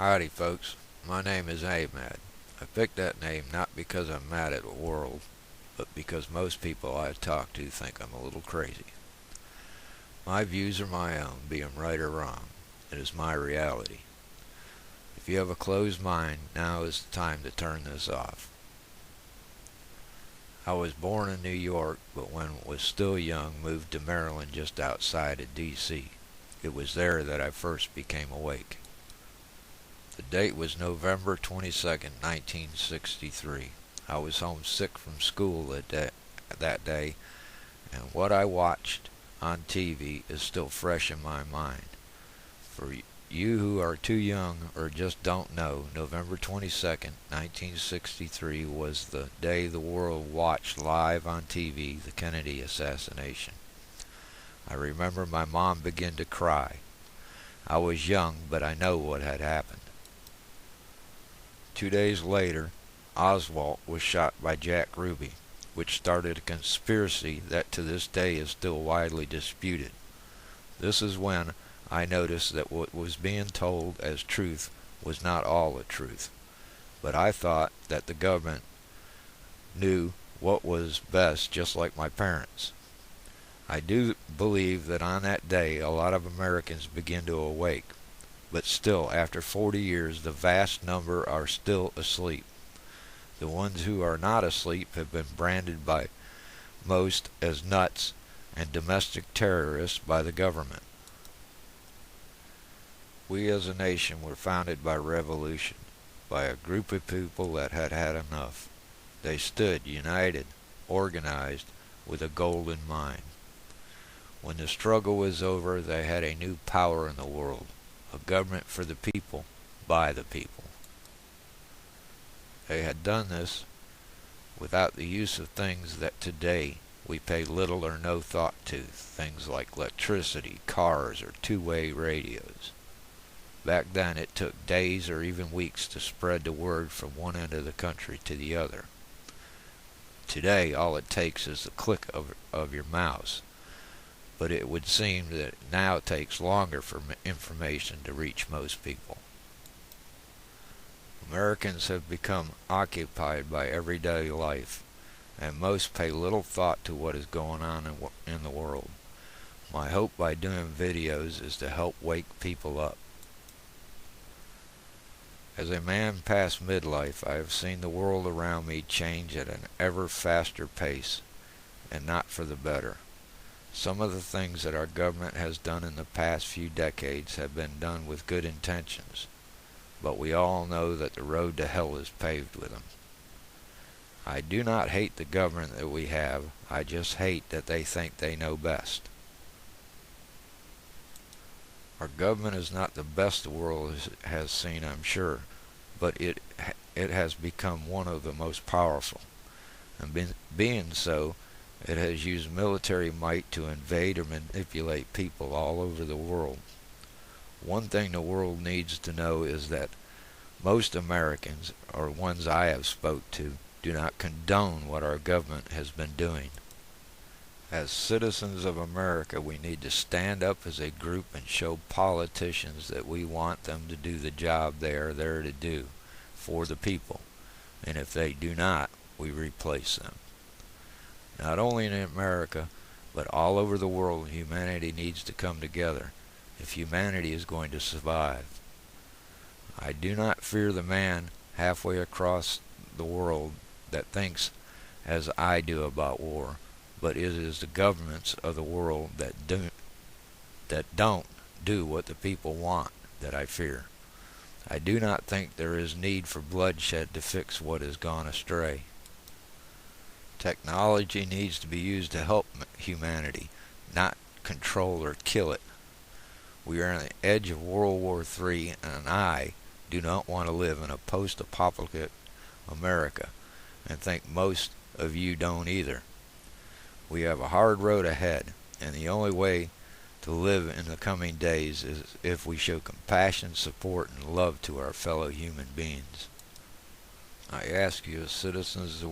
Howdy folks, my name is Ahmad. I picked that name not because I'm mad at the world, but because most people I talk to think I'm a little crazy. My views are my own, be 'em right or wrong. It is my reality. If you have a closed mind, now is the time to turn this off. I was born in New York, but when was still young moved to Maryland just outside of D.C. It was there that I first became awake. The date was November 22nd, 1963. I was homesick from school that day, and what I watched on TV is still fresh in my mind. For you who are too young or just don't know, November 22nd, 1963 was the day the world watched live on TV the Kennedy assassination. I remember my mom began to cry. I was young, but I know what had happened. 2 days later, Oswald was shot by Jack Ruby, which started a conspiracy that to this day is still widely disputed. This is when I noticed that what was being told as truth was not all the truth, but I thought that the government knew what was best just like my parents. I do believe that on that day a lot of Americans began to awake. But still, after 40 years, the vast number are still asleep. The ones who are not asleep have been branded by most as nuts and domestic terrorists by the government. We as a nation were founded by revolution, by a group of people that had had enough. They stood united, organized, with a goal in mind. When the struggle was over, they had a new power in the world. A government for the people, by the people. They had done this without the use of things that today we pay little or no thought to, things like electricity, cars, or two-way radios. Back then it took days or even weeks to spread the word from one end of the country to the other. Today all it takes is the click of your mouse. But it would seem that it now takes longer for information to reach most people. Americans have become occupied by everyday life, and most pay little thought to what is going on in the world. My hope by doing videos is to help wake people up. As a man past midlife, I have seen the world around me change at an ever faster pace, and not for the better. Some of the things that our government has done in the past few decades have been done with good intentions, but we all know that the road to hell is paved with them. I do not hate the government that we have, I just hate that they think they know best. Our government is not the best the world has seen, I'm sure, but it has become one of the most powerful, and being so, it has used military might to invade or manipulate people all over the world. One thing the world needs to know is that most Americans, or ones I have spoke to, do not condone what our government has been doing. As citizens of America, we need to stand up as a group and show politicians that we want them to do the job they are there to do for the people, and if they do not, we replace them. Not only in America, but all over the world, humanity needs to come together if humanity is going to survive. I do not fear the man halfway across the world that thinks as I do about war, but it is the governments of the world that don't do what the people want that I fear. I do not think there is need for bloodshed to fix what has gone astray. Technology needs to be used to help humanity, not control or kill it. We are on the edge of World War III, and I do not want to live in a post-apocalyptic America, and think most of you don't either. We have a hard road ahead, and the only way to live in the coming days is if we show compassion, support, and love to our fellow human beings. I ask you as citizens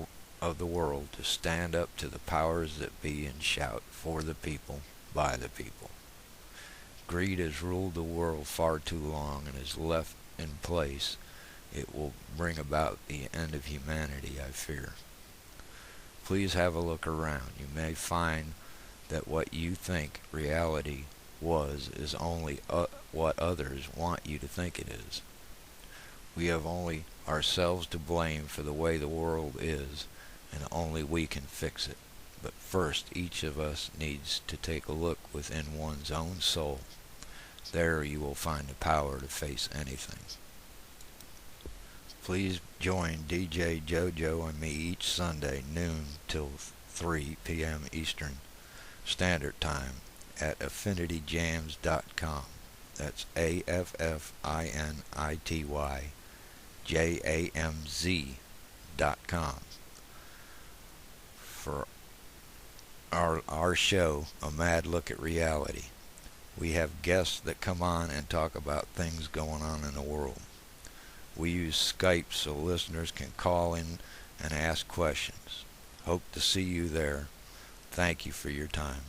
of the world to stand up to the powers that be and shout for the people, by the people. Greed has ruled the world far too long and has left in place, it will bring about the end of humanity, I fear. Please have a look around. You may find that what you think reality was is only what others want you to think it is. We have only ourselves to blame for the way the world is, and only we can fix it. But first, each of us needs to take a look within one's own soul. There you will find the power to face anything. Please join DJ JoJo and me each Sunday noon till 3 p.m. Eastern Standard Time at affinityjams.com. That's AFFINITYJAMZ.com for our show, A Mad Look at Reality. We have guests that come on and talk about things going on in the world. We use Skype so listeners can call in and ask questions. Hope to see you there. Thank you for your time.